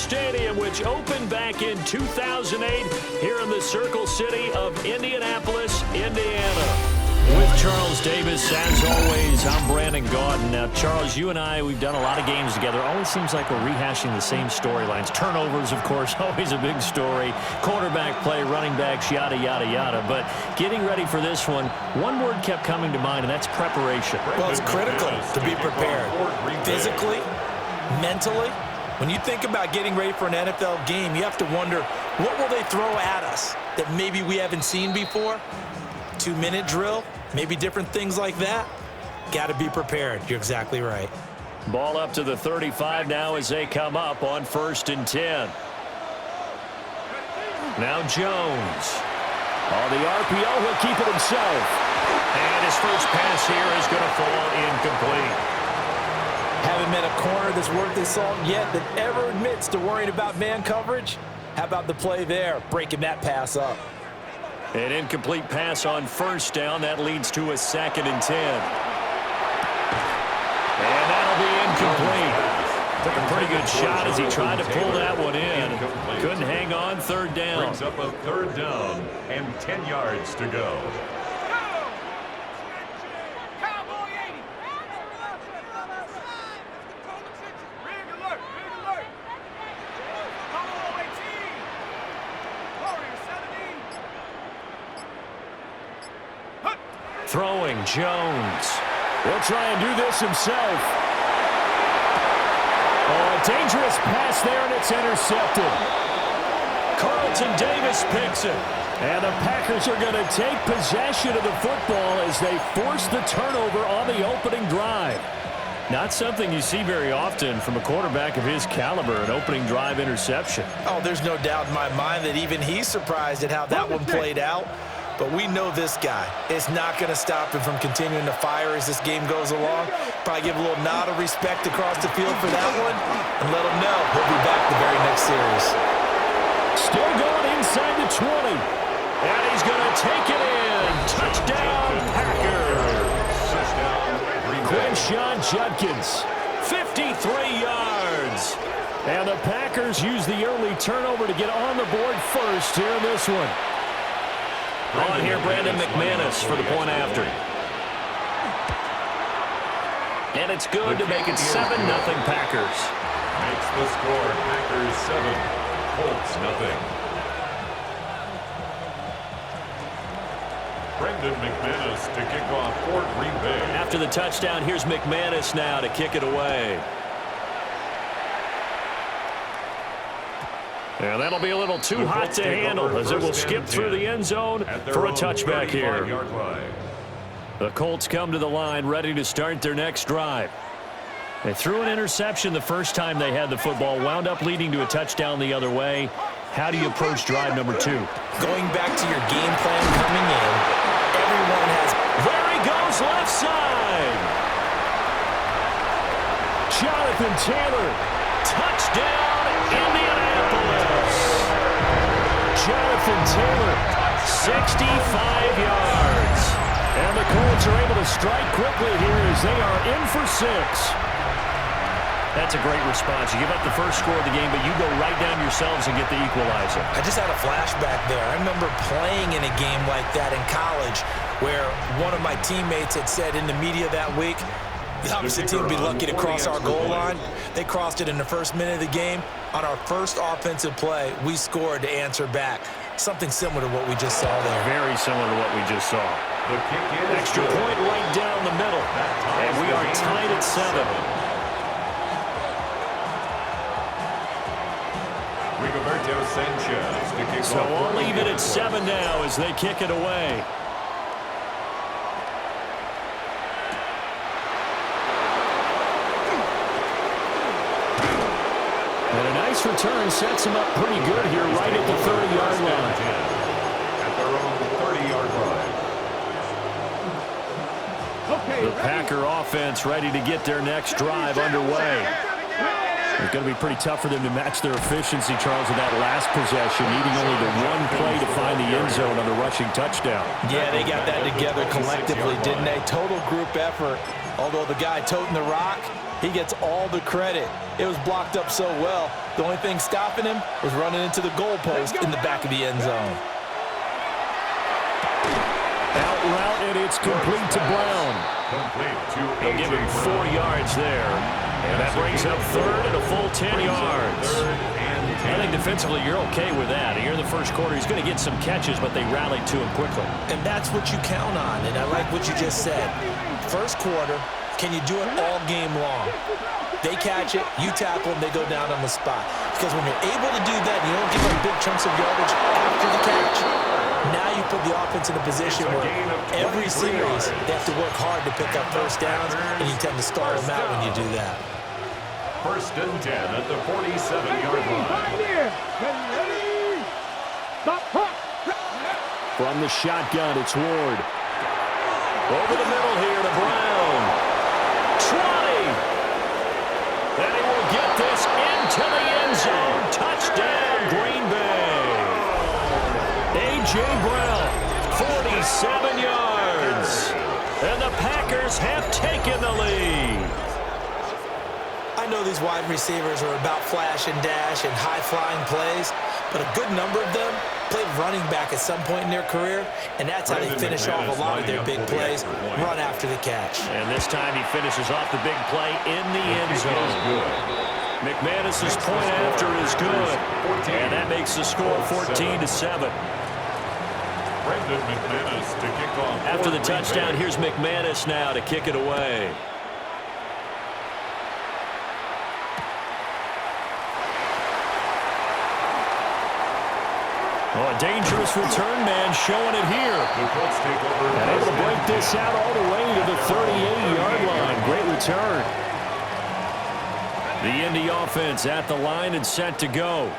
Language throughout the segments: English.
Stadium, which opened back in 2008 here in the Circle City of Indianapolis, Indiana. With Charles Davis, as always, I'm Brandon Gaudin. Now, Charles, you and I, we've done a lot of games together. Always seems like we're rehashing the same storylines. Turnovers, of course, always a big story. Quarterback play, running backs, yada, yada, yada. But getting ready for this one word kept coming to mind, and that's preparation. Well, it's critical to be prepared. Physically, mentally. When you think about getting ready for an NFL game, you have to wonder, what will they throw at us that maybe we haven't seen before? 2-minute drill, maybe different things like that. Got to be prepared. You're exactly right. Ball up to the 35 now as they come up on 1st and 10. Now Jones. On the RPO, he'll keep it himself. And his first pass here is going to fall incomplete. Haven't met a corner that's worth his salt yet that ever admits to worrying about man coverage. How about the play there, breaking that pass up? An incomplete pass on 1st down. That leads to a 2nd and 10. And that'll be incomplete. Took a pretty good shot as he tried to pull that one in. Couldn't hang on 3rd down. Brings up a 3rd down and 10 yards to go. Throwing, Jones. He'll try and do this himself. Oh, a dangerous pass there, and it's intercepted. Carlton Davis picks it. And the Packers are going to take possession of the football as they force the turnover on the opening drive. Not something you see very often from a quarterback of his caliber, an opening drive interception. Oh, there's no doubt in my mind that even he's surprised at how that one played out. But we know this guy is not going to stop him from continuing to fire as this game goes along. Probably give a little nod of respect across the field for that one and let him know he'll be back the very next series. Still going inside the 20. And he's going to take it in. Touchdown, Packers. Quinshon Judkins, 53 yards. And the Packers use the early turnover to get on the board first here in this one. On here, Brandon McManus for the point after. And it's good to make it 7-0 Packers. Makes the score Packers 7, Colts 0. Brandon McManus to kick off for Green Bay. After the touchdown, here's McManus now to kick it away. And that'll be a little too hot to handle as it will skip through the end zone for a touchback here. The Colts come to the line ready to start their next drive. They threw an interception the first time they had the football, wound up leading to a touchdown the other way. How do you approach drive number 2? Going back to your game plan coming in, everyone has... There he goes, left side. Jonathan Taylor, touchdown, Indianapolis. Jonathan Taylor, 65 yards. And the Colts are able to strike quickly here as they are in for 6. That's a great response. You give up the first score of the game, but you go right down yourselves and get the equalizer. I just had a flashback there. I remember playing in a game like that in college where one of my teammates had said in the media that week, the opposite team would be lucky to cross our goal line. They crossed it in the first minute of the game. On our first offensive play, we scored to answer back. Something similar to what we just saw there. Very similar to what we just saw. The kick is extra point right down the middle. And we are tied at 7. Rigoberto Sanchez to kick so off. I'll leave it at 7 now as they kick it away. And a nice return sets him up pretty good here right at the 30-yard line. At their own 30-yard line. The Packer offense ready to get their next drive underway. It's going to be pretty tough for them to match their efficiency, Charles, in that last possession, needing only the one play to find the end zone on the rushing touchdown. Yeah, they got that together collectively, didn't they? Total group effort. Although the guy toting the rock, he gets all the credit. It was blocked up so well. The only thing stopping him was running into the goalpost in the back of the end zone. Out route, and it's complete to Brown. They'll give him 4 yards there. And that brings up third and a full 10 yards. I think defensively you're okay with that. Here in the first quarter, he's going to get some catches, but they rallied to him quickly. And that's what you count on, and I like what you just said. First quarter, can you do it all game long? They catch it, you tackle them, they go down on the spot. Because when you're able to do that, you don't give up big chunks of yardage after the catch. Now you put the offense in a position where every series they have to work hard to pick up first downs, and you tend to stall them out when you do that. First and 10 at the 47-yard line. From the shotgun, it's Ward. Over the middle here to Brown. 20. And he will get this into the end zone. Touchdown, Green Bay. A.J. Brown, 47 yards. And the Packers have taken the lead. I know these wide receivers are about flash and dash and high-flying plays, but a good number of them played running back at some point in their career, and that's how they finish off a lot of their big plays, run after the catch. And this time he finishes off the big play in the end zone. McManus's point after is good, and that makes the score 14-7. After the touchdown, here's McManus now to kick it away. Oh, a dangerous return man showing it here. And able to break this out all the way to the 38-yard line. Great return. The Indy offense at the line and set to go.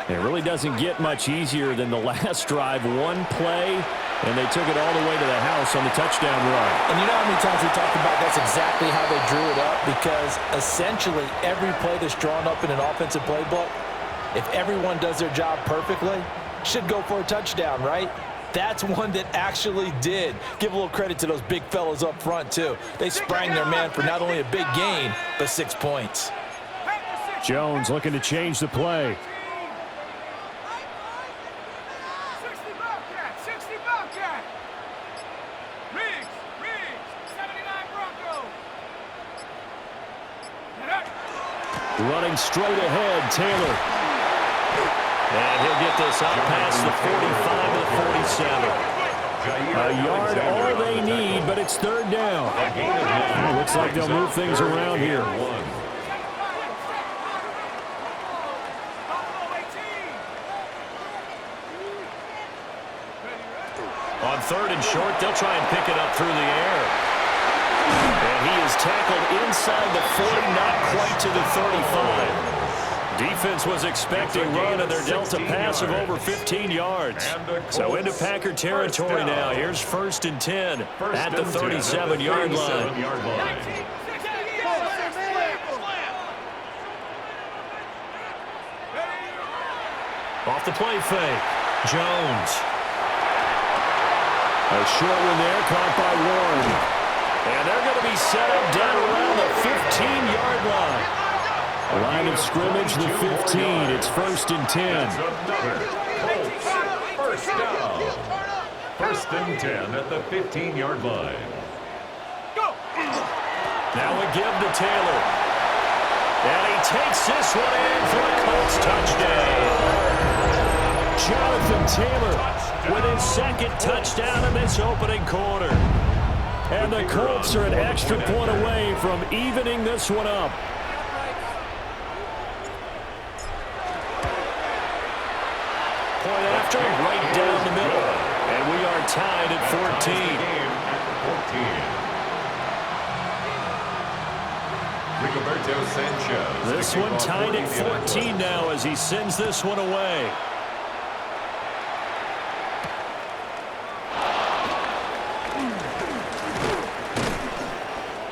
It really doesn't get much easier than the last drive. One play, and they took it all the way to the house on the touchdown run. And you know how many times we talked about that's exactly how they drew it up? Because essentially every play that's drawn up in an offensive playbook, if everyone does their job perfectly, should go for a touchdown, right? That's one that actually did. Give a little credit to those big fellas up front, too. They sprang their man for not only a big gain, but 6 points. Jones looking to change the play. Running straight ahead, Taylor. And he'll get this up past the 45 to the 47. A yard all they need, but it's third down. Looks like they'll move things around here. On third and short, they'll try and pick it up through the air. And he is tackled inside the 40, not quite to the 35. Defense was expecting run, and they're dealt a pass of over 15 yards. So into Packer territory now. Here's first and 10 at the 37-yard line. Off the play fake. Jones. A short one there, caught by Warren. And they're going to be set up down around the 15-yard line. Line of scrimmage, the 15. It's first and 10. First down. First and 10 at the 15-yard line. Now a give to Taylor. And he takes this one in for a Colts touchdown. Jonathan Taylor with his second touchdown in this opening quarter. And the Colts are an extra point away from evening this one up. Point after, right down the middle. And we are tied at 14. Rigoberto Sanchez. This one tied at 14 now as he sends this one away.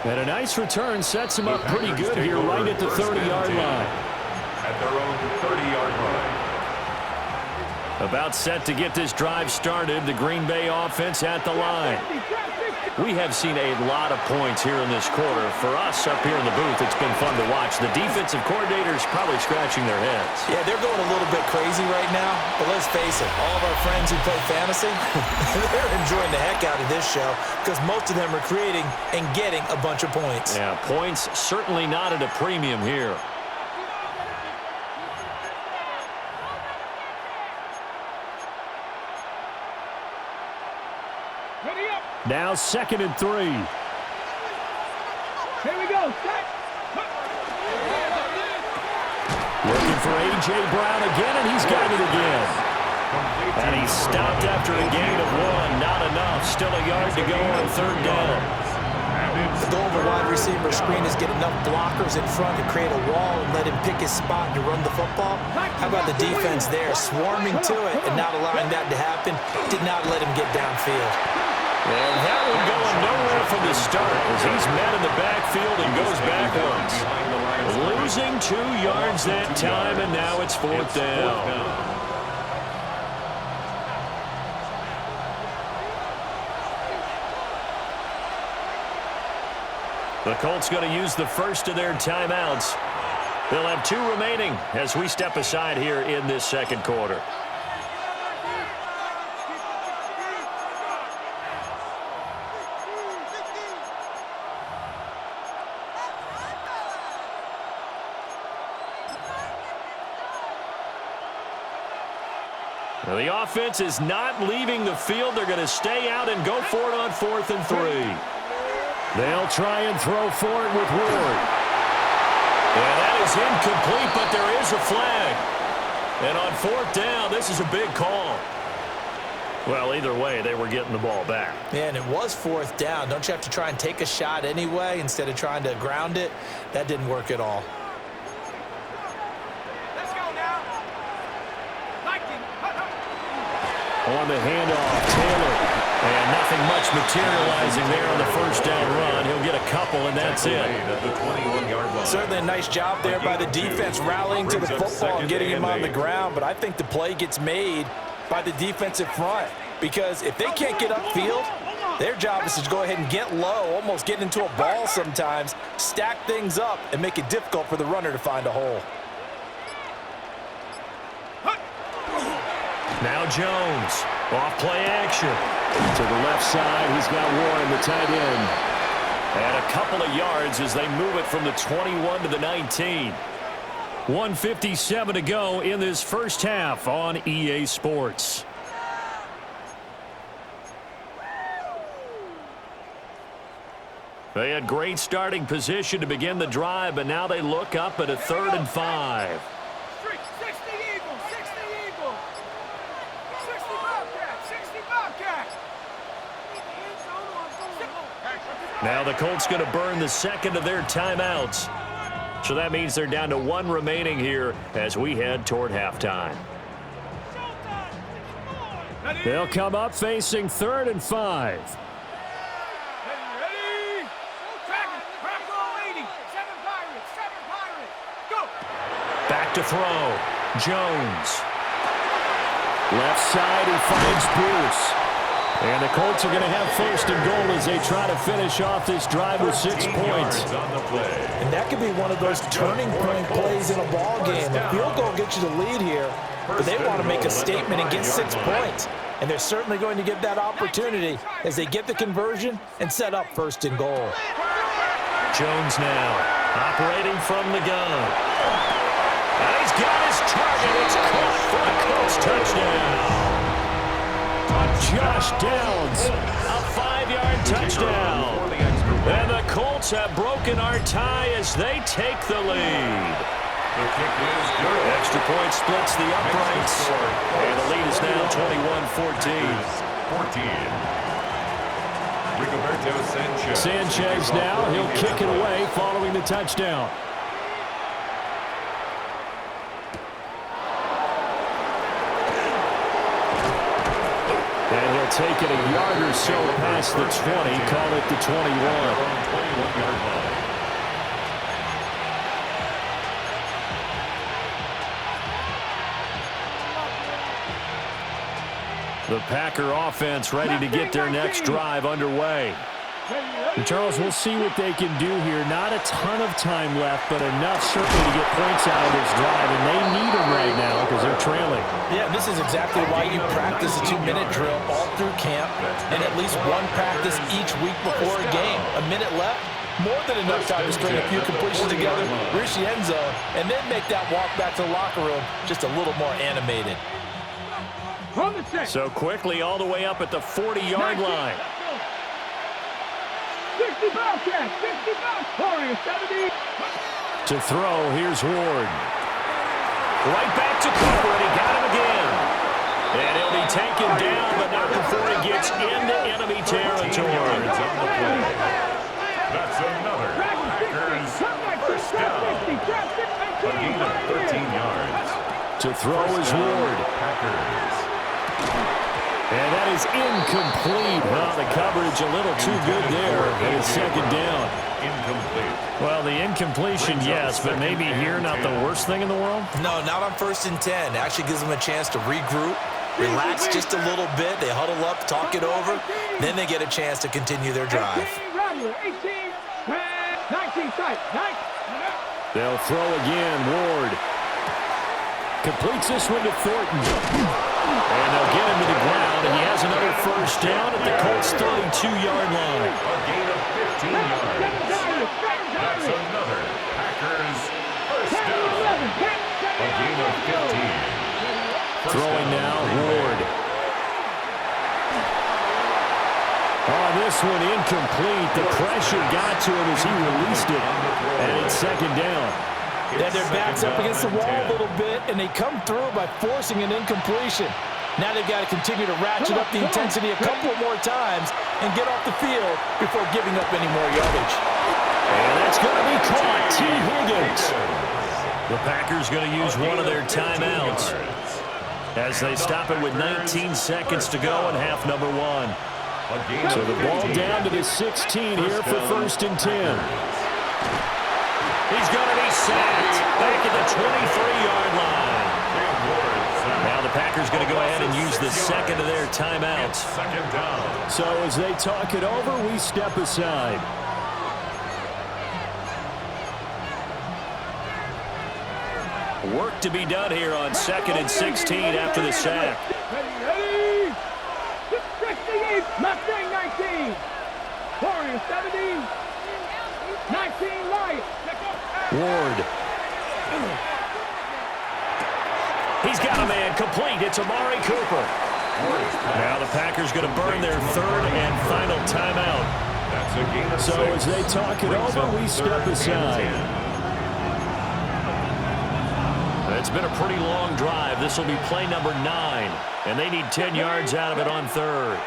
And a nice return sets him up pretty good here right at the 30-yard line. At their own 30-yard line. About set to get this drive started. The Green Bay offense at the line. We have seen a lot of points here in this quarter. For us up here in the booth, it's been fun to watch. The defensive coordinators probably scratching their heads. Yeah, they're going a little bit crazy right now. But let's face it, all of our friends who play fantasy, they're enjoying the heck out of this show because most of them are creating and getting a bunch of points. Yeah, points certainly not at a premium here. Now 2nd and 3. Here we go. Looking for A.J. Brown again, and he's got it again. And he's stopped after a gain of 1. Not enough. Still a yard to go on 3rd down. The goal of a wide receiver screen is get enough blockers in front to create a wall and let him pick his spot to run the football. How about the defense there, swarming to it and not allowing that to happen? Did not let him get downfield. And that one going nowhere from the start as he's met in the backfield and goes backwards. Losing 2 yards that time, and now it's 4th down. The Colts going to use the first of their timeouts. They'll have 2 remaining as we step aside here in this 2nd quarter. Now the offense is not leaving the field. They're going to stay out and go for it on 4th and 3. They'll try and throw for it with Ward. And that is incomplete, but there is a flag. And on 4th down, this is a big call. Well, either way, they were getting the ball back. Yeah, and it was 4th down. Don't you have to try and take a shot anyway instead of trying to ground it? That didn't work at all. On the handoff, Taylor. And nothing much materializing there on the 1st down run. He'll get a couple, and that's it. Certainly a nice job there by the defense rallying to the football and getting him on the ground. But I think the play gets made by the defensive front because if they can't get upfield, their job is to go ahead and get low, almost get into a ball sometimes, stack things up, and make it difficult for the runner to find a hole. Now Jones, off play action. To the left side, he's got Warren, the tight end. And a couple of yards as they move it from the 21 to the 19. 1:57 to go in this first half on EA Sports. They had great starting position to begin the drive, but now they look up at a 3rd and 5. Now the Colts going to burn the 2nd of their timeouts. So that means they're down to 1 remaining here as we head toward halftime. They'll come up facing 3rd and 5. Back to throw. Jones. Left side, he finds Bruce. And the Colts are going to have 1st and goal as they try to finish off this drive with 6 points. And that could be one of those turning point plays in a ball game. The field goal gets you the lead here, but they want to make a statement and get 6 points. And they're certainly going to get that opportunity as they get the conversion and set up 1st and goal. Jones now operating from the gun. And he's got his target. It's caught for a Colts touchdown. Josh Downs, a 5-yard touchdown. And the Colts have broken our tie as they take the lead. The kick is good. Extra point splits the uprights. And the lead is now 21-14. 14. Rigoberto Sanchez. Sanchez now, he'll kick it away following the touchdown. And he'll take it a yard or so past the 20, call it the 21. 21-yard line. The Packer offense ready to get their next drive underway. And Charles, we'll see what they can do here. Not a ton of time left, but enough certainly to get points out of this drive, and they need them right now because they're trailing. Yeah, this is exactly why you practice a 2-minute drill all through camp and at least one practice each week before a game. A minute left, more than enough time to string a few completions together, reach the end zone, and then make that walk back to the locker room just a little more animated. So quickly all the way up at the 40-yard line. 65, 65, 70. To throw, here's Ward. Right back to Cooper, and he got him again. And he'll be taken down, but not before he gets into enemy territory. That's another Packers first down. A gain of 13 yards. To throw is Ward. Packers. And that is incomplete. Well, the coverage a little too good there. And it's second down. Incomplete. Well, the incompletion, yes, but maybe here not the worst thing in the world? No, not on 1st and 10. Actually gives them a chance to regroup, relax just a little bit. They huddle up, talk it over. Then they get a chance to continue their drive. 18, 19, tight, 19. They'll throw again. Ward completes this one to Thornton. And they'll get him to the ground, and he has another first down at the Colts' 32-yard line. A gain of 15 yards. That's another Packers first down. A gain of 15. Throwing now, Ward. Oh, this one incomplete. The pressure got to him as he released it, and it's second down. Then their back's up against the wall a little bit, and they come through by forcing an incompletion. Now they've got to continue to ratchet up the intensity a couple more times and get off the field before giving up any more yardage. And that's going to be caught. T. Higgins. The Packers going to use one of their timeouts as they stop it with 19 seconds to go in half number one. So the ball down to the 16 here for 1st and 10. He's going to be sacked back at the 23-yard line. Now the Packers going to go ahead and use the second of their timeouts. Second down. So as they talk it over, we step aside. Work to be done here on 2nd and 16 after the sack. Ready? 68, Mustang 19. Warriors 70. 19 light. Ward. He's got a man complete. It's Amari Cooper. Now the Packers going to burn their 3rd and final timeout. That's a gain of 6. So as they talk it over, we step aside. It's been a pretty long drive. This will be play number 9, and they need 10 yards out of it on 3rd.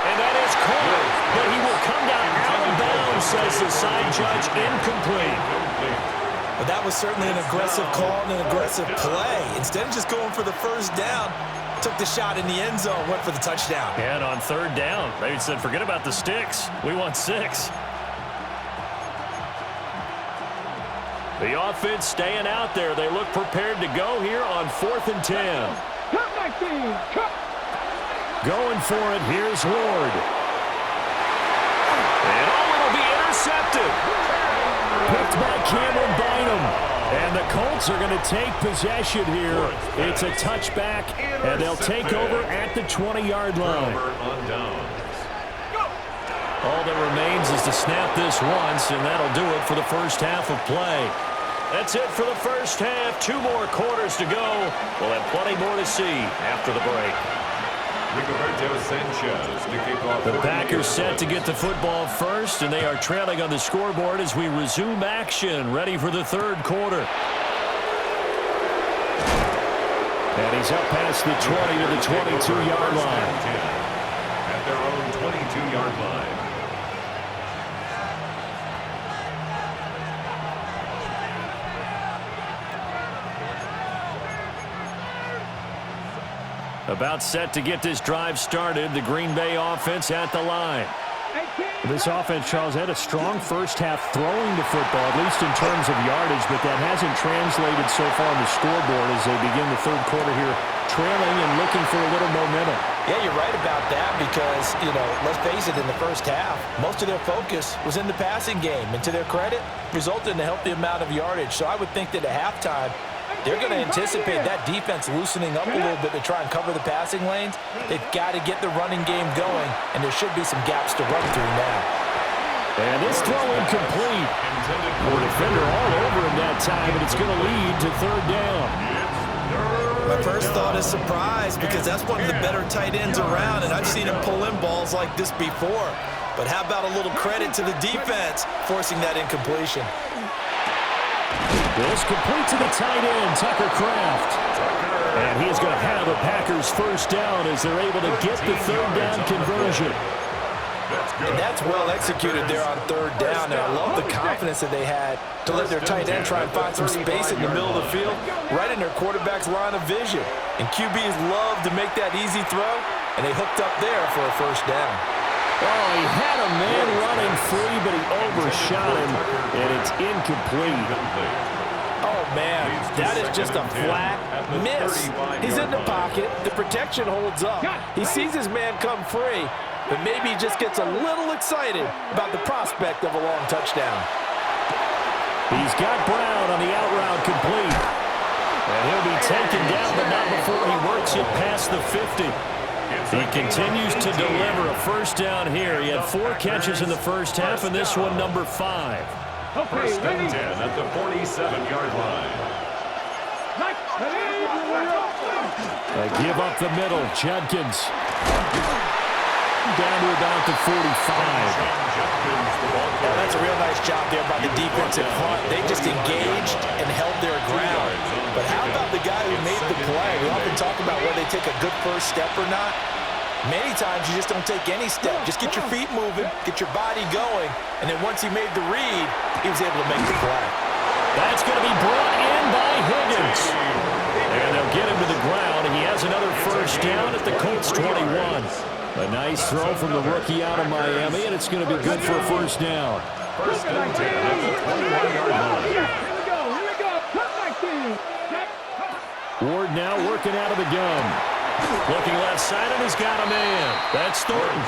And that is caught, but he will come down out of bounds, says the side judge. Incomplete. But that was certainly an aggressive call and an aggressive play. Instead of just going for the first down, took the shot in the end zone, went for the touchdown. And on 3rd down, they said, forget about the sticks. We want 6. The offense staying out there. They look prepared to go here on 4th and 10. Going for it. Here's Ward. And it'll be intercepted. Picked by Cameron Bynum. And the Colts are going to take possession here. It's a touchback, and they'll take over at the 20-yard line. All that remains is to snap this once, and that'll do it for the first half of play. That's it for the first half. 2 more quarters to go. We'll have plenty more to see after the break. Rigoberto Sanchez to kick off. The Packers set to get the football first, and they are trailing on the scoreboard as we resume action, ready for the 3rd quarter. And he's up past the 20 to the 22-yard line. At their own 22-yard line. About set to get this drive started. The Green Bay offense at the line. This offense, Charles, had a strong first half throwing the football, at least in terms of yardage, but that hasn't translated so far on the scoreboard as they begin the third quarter here, trailing and looking for a little momentum. Yeah, you're right about that because, let's face it, in the first half, most of their focus was in the passing game. And to their credit, resulted in a healthy amount of yardage. So I would think that at halftime, they're going to anticipate that defense loosening up a little bit to try and cover the passing lanes. They've got to get the running game going, and there should be some gaps to run through now. And this throw incomplete. Poor defender all over him that time, and it's going to lead to third down. My first thought is surprise because that's one of the better tight ends around, and I've seen him pull in balls like this before. But how about a little credit to the defense forcing that incompletion? This complete to the tight end, Tucker Kraft. And he is going to have a Packers first down as they're able to get the third down conversion. And that's well executed there on third down. And I love the confidence that they had to let their tight end try and find some space in the middle of the field, right in their quarterback's line of vision. And QBs love to make that easy throw, and they hooked up there for a first down. Oh, he had a man running free, but he overshot him, and it's incomplete. Oh, man, that is just a flat miss. He's in the pocket. The protection holds up. He sees his man come free, but maybe he just gets a little excited about the prospect of a long touchdown. He's got Brown on the out route complete. And he'll be taken down, but not before he works it past the 50. He continues to deliver a first down here. He had 4 catches in the first half, and this one number 5. First and 10 at the 47-yard line. They give up the middle. Judkins down to about the 45. Yeah, that's a real nice job there by the defensive front. They just engaged and held their ground. But how about the guy who made the play? We often talk about whether they take a good first step or not. Many times you just don't take any step. Just get your feet moving, get your body going, and then once he made the read, he was able to make the play. That's going to be brought in by Higgins. And they'll get him to the ground. He has another first down at the Colts 21. A nice throw from the rookie out of Miami, and it's going to be good for a first down. First and 10 at the 21-yard line. Here we go. Cut back team. Ward now working out of the gun. Looking left side, and he's got a man. That's Thornton.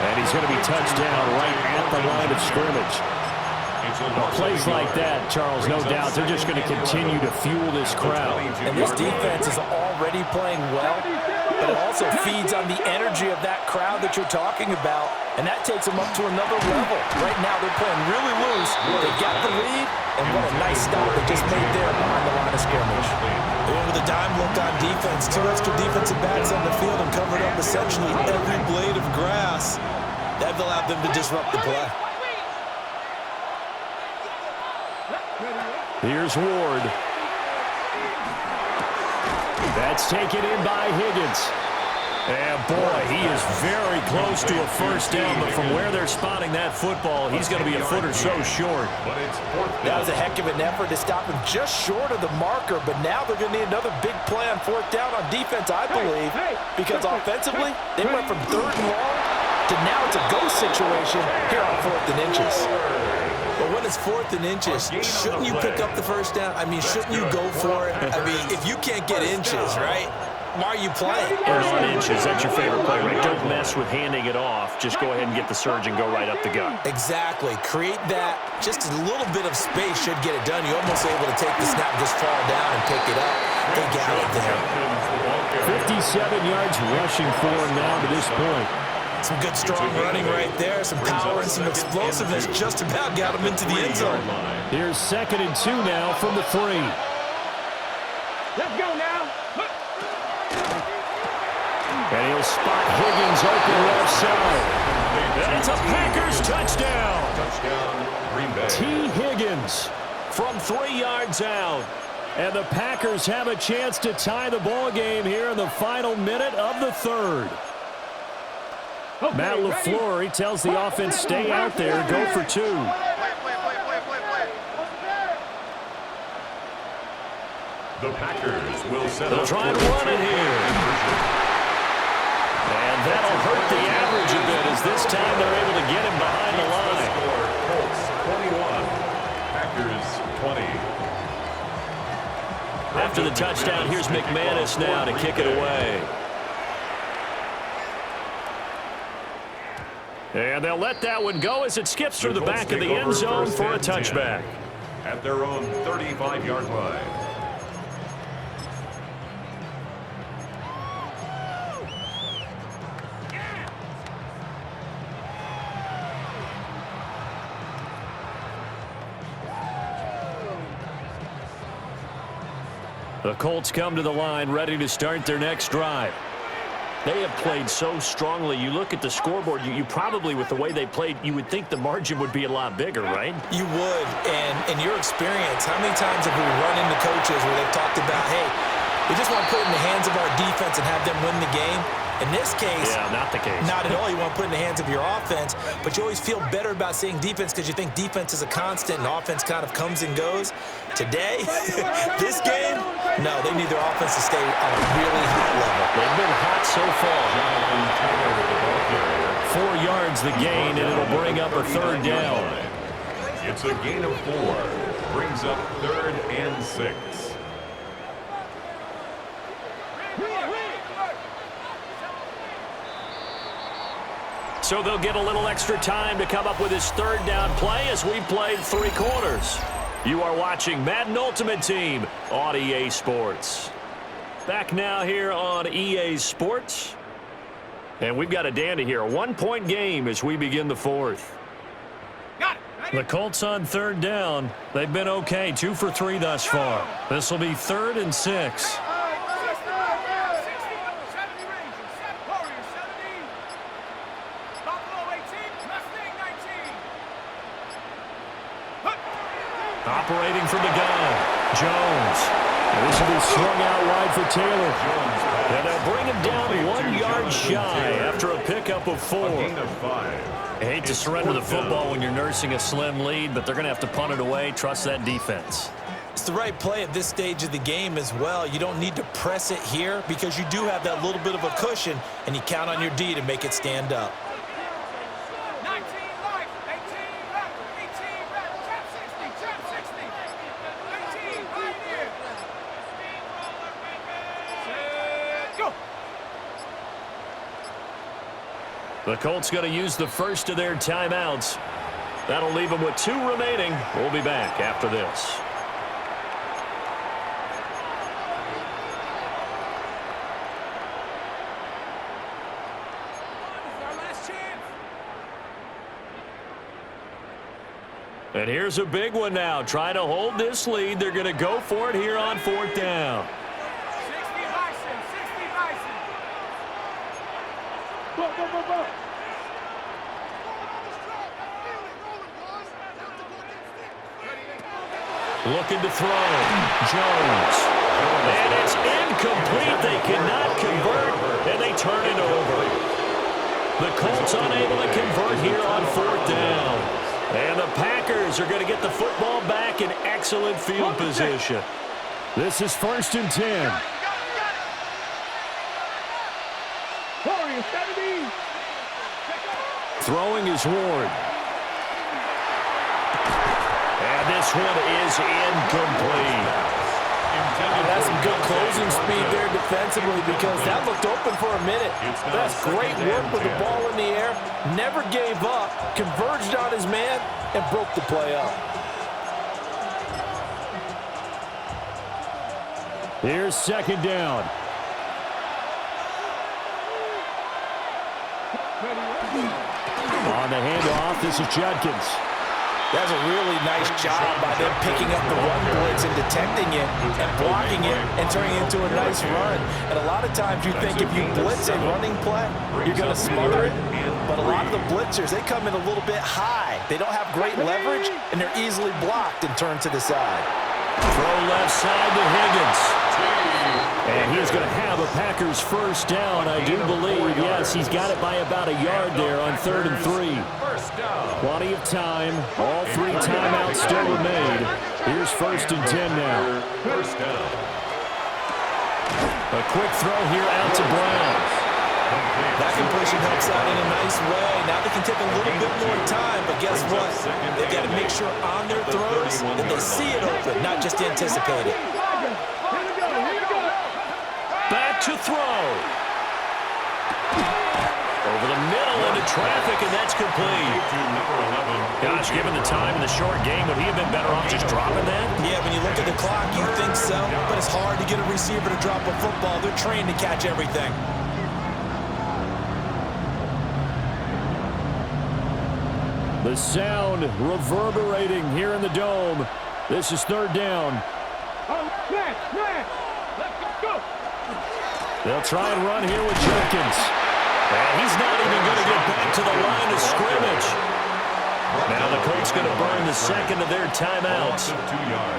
And he's going to be touched down right at the line of scrimmage. Plays like that, Charles, no doubt, they're just going to continue to fuel this crowd. And this defense is already playing well, but it also feeds on the energy of that crowd that you're talking about, and that takes them up to another level. Right now, they're playing really loose. They got the lead, and what a nice stop they just made there behind the line of scrimmage. They went with a dime look on defense, 2 extra defensive backs on the field and covered up essentially every blade of grass. That allowed them to disrupt the play. Here's Ward. That's taken in by Higgins. And boy, he is very close to a first down, but from where they're spotting that football, he's going to be a foot or so short. That was a heck of an effort to stop him just short of the marker, but now they're going to need another big play on fourth down on defense, I believe, because offensively, they went from 3rd and long to now it's a go situation here on 4th and inches. But when it's 4th and inches, shouldn't you pick up the first down? I mean, shouldn't you go for it? I mean, if you can't get inches, right, why are you playing? And on inches, that's your favorite play, right? Don't mess with handing it off. Just go ahead and get the surge and go right up the gut. Exactly. Create that. Just a little bit of space should get it done. You're almost able to take the snap, just fall down and pick it up. They got it there. 57 yards rushing for him now to this point. Some good, strong running right there. Some power and some explosiveness just about got him into the end zone. Here's 2nd and 2 now from the 3. Let's go now. And he'll spot Higgins open left side. And it's a Packers touchdown. Green Bay. T. Higgins from 3 yards out. And the Packers have a chance to tie the ball game here in the final minute of the 3rd. Matt LaFleur, he tells the offense, stay out there, go for 2. The Packers will set They'll up try and run it here. This time they're able to get him behind the line. Colts 21, Packers 20. After the touchdown, here's McManus now to kick it away. And they'll let that one go as it skips through the back of the end zone for a touchback. At their own 35-yard line. The Colts come to the line ready to start their next drive. They have played so strongly. You look at the scoreboard, you probably, with the way they played, you would think the margin would be a lot bigger, right? You would, and in your experience, how many times have we run into coaches where they've talked about, hey, we just want to put it in the hands of our defense and have them win the game? In this case, yeah, not the case. Not at all. You want to put it in the hands of your offense, but you always feel better about seeing defense because you think defense is a constant and offense kind of comes and goes. Today, this game, no, they need their offense to stay on a really high level. They've been hot so far. 4 yards the gain, and it'll bring up a third down. It's a gain of 4. Brings up 3rd and 6. So they'll get a little extra time to come up with his third down play as we've played 3 quarters. You are watching Madden Ultimate Team on EA Sports. Back now here on EA Sports. And we've got a dandy here. A 1-point game as we begin the 4th. The Colts on 3rd down. They've been okay. 2 for 3 thus far. This will be 3rd and 6. Operating from the gun, Jones. And this will be swung out wide for Taylor. And they'll bring him down 1 yard shy after a pickup of 4. I hate to surrender the football when you're nursing a slim lead, but they're going to have to punt it away. Trust that defense. It's the right play at this stage of the game as well. You don't need to press it here because you do have that little bit of a cushion, and you count on your D to make it stand up. The Colts going to use the first of their timeouts. That'll leave them with 2 remaining. We'll be back after this. And here's a big one now. Trying to hold this lead. They're going to go for it here on 4th down. Looking to throw. Jones. And it's incomplete. They cannot convert, and they turn it over. The Colts unable to convert here on 4th down. And the Packers are going to get the football back in excellent field position. This is 1st and 10. Throwing is Ward. And this one is incomplete. That's some good closing speed there defensively because that looked open for a minute. That's great work with the ball in the air. Never gave up, converged on his man, and broke the play up. Here's 2nd down. On the handoff, this is Judkins. That's a really nice job by them picking up the run blitz and detecting it and blocking it and turning it into a nice run. And a lot of times you think if you blitz a running play, you're going to smother it. But a lot of the blitzers, they come in a little bit high. They don't have great leverage, and they're easily blocked and turned to the side. Throw left side to Higgins. And he's going to have a Packers first down, I do believe. Yes, he's got it by about a yard there on 3rd and 3. Plenty of time. All 3 timeouts still remain. Here's 1st and 10 now. First down. A quick throw here out to Brown. That completion helps out in a nice way. Now they can take a little bit more time, but guess what? They've got to make sure on their throws that they see it open, not just anticipate it. Back to throw. Over the middle into traffic, and that's complete. Gosh, given the time in the short game, would he have been better off just dropping that? Yeah, when you look at the clock, you think so, but it's hard to get a receiver to drop a football. They're trained to catch everything. The sound reverberating here in the dome. This is third down. They'll try and run here with Jenkins. And he's not even going to get back to the line of scrimmage. Now the Colts going to burn the second of their timeouts.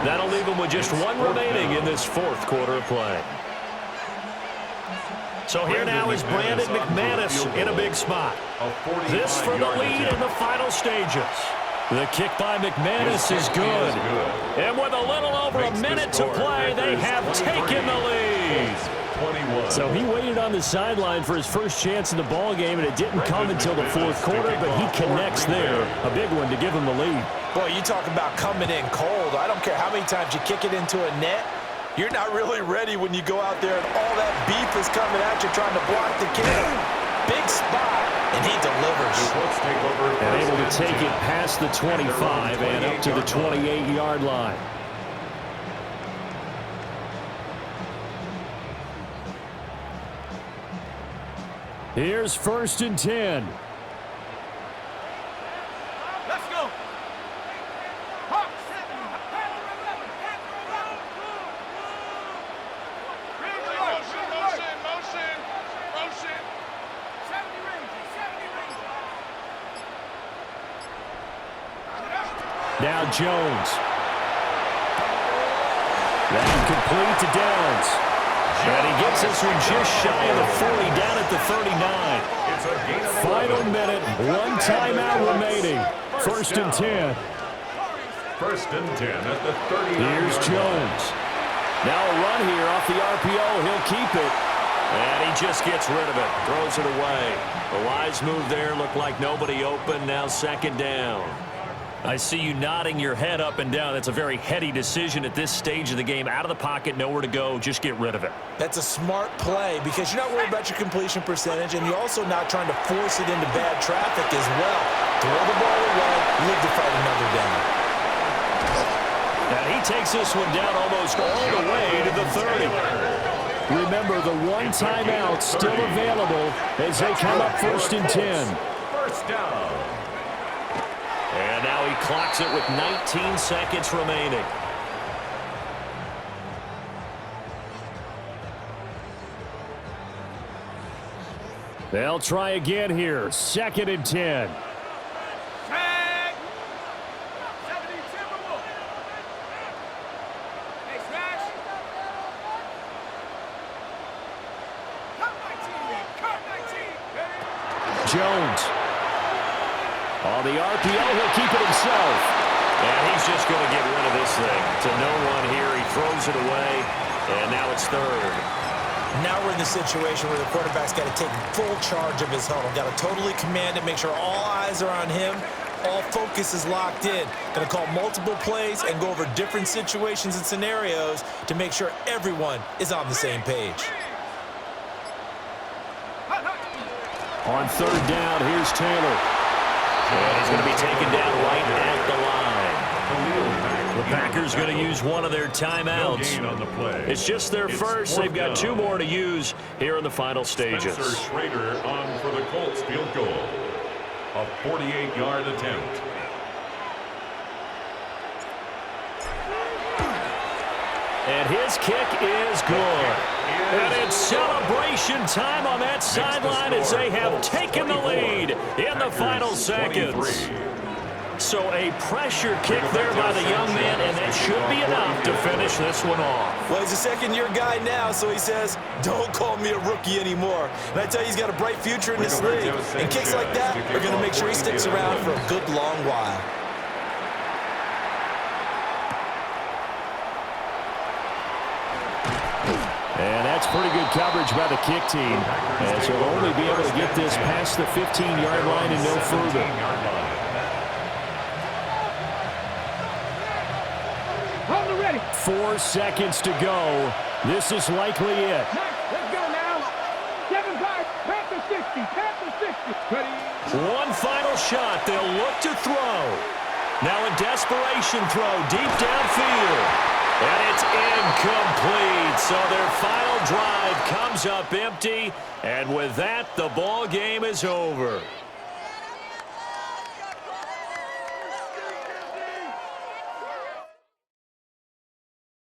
That'll leave them with just one remaining in this fourth quarter of play. So here now is Brandon McManus in a big spot. This for the lead in the final stages. The kick by McManus is good. And with a little over a minute to play, they have taken the lead. So he waited on the sideline for his first chance in the ball game, and it didn't come until the fourth quarter, but he connects there. A big one to give him the lead. Boy, you talk about coming in cold. I don't care how many times you kick it into a net. You're not really ready when you go out there and all that beef is coming at you trying to block the kick. Big spot, and he delivers. And able to take it past the 25 and up to the 28-yard line. Here's 1st and 10. Let's go. Motion. 70 ranges. Now Jones. That complete to Downs. And he gets this one just shy of the 40, down at the 39. Final minute, one timeout remaining. 1st and 10. 1st and 10 at the 39. Here's Jones. Now a run here off the RPO. He'll keep it. And he just gets rid of it. Throws it away. The wise move there. Looked like nobody open. Now 2nd down. I see you nodding your head up and down. That's a very heady decision at this stage of the game. Out of the pocket, nowhere to go. Just get rid of it. That's a smart play because you're not worried about your completion percentage, and you're also not trying to force it into bad traffic as well. Throw the ball away, live to fight another down. And he takes this one down almost all the way to the 30. Remember, the one timeout still available as they come up 1st and 10. 1st down. And now he clocks it with 19 seconds remaining. They'll try again here. 2nd and 10. Jones. On the RPO, he'll keep it himself. And he's just going to get rid of this thing. To no one here. He throws it away. And now it's 3rd. Now we're in the situation where the quarterback's got to take full charge of his huddle. Got to totally command it, make sure all eyes are on him. All focus is locked in. Going to call multiple plays and go over different situations and scenarios to make sure everyone is on the same page. On 3rd down, here's Taylor. And he's going to be taken down right at the line. The Packers going to use one of their timeouts. It's just their first. They've got 2 more to use here in the final stages. Spencer Schrader on for the Colts field goal. A 48-yard attempt. And his kick is good. And it's celebration time on that sideline as they have taken the lead in the final seconds. So a pressure kick there by the young man, and that should be enough to finish this one off. Well, he's a second-year guy now, so he says, don't call me a rookie anymore. And I tell you, he's got a bright future in this league. And kicks like that are going to make sure he sticks around for a good long while. And that's pretty good coverage by the kick team, as they'll only be able to get this past the 15-yard line and no further. 4 seconds to go. This is likely it. Let's go now. 7-5, Panther 60, Panther 60. Ready? One final shot. They'll look to throw. Now a desperation throw deep downfield. And it's incomplete. So their final drive comes up empty. And with that, the ball game is over.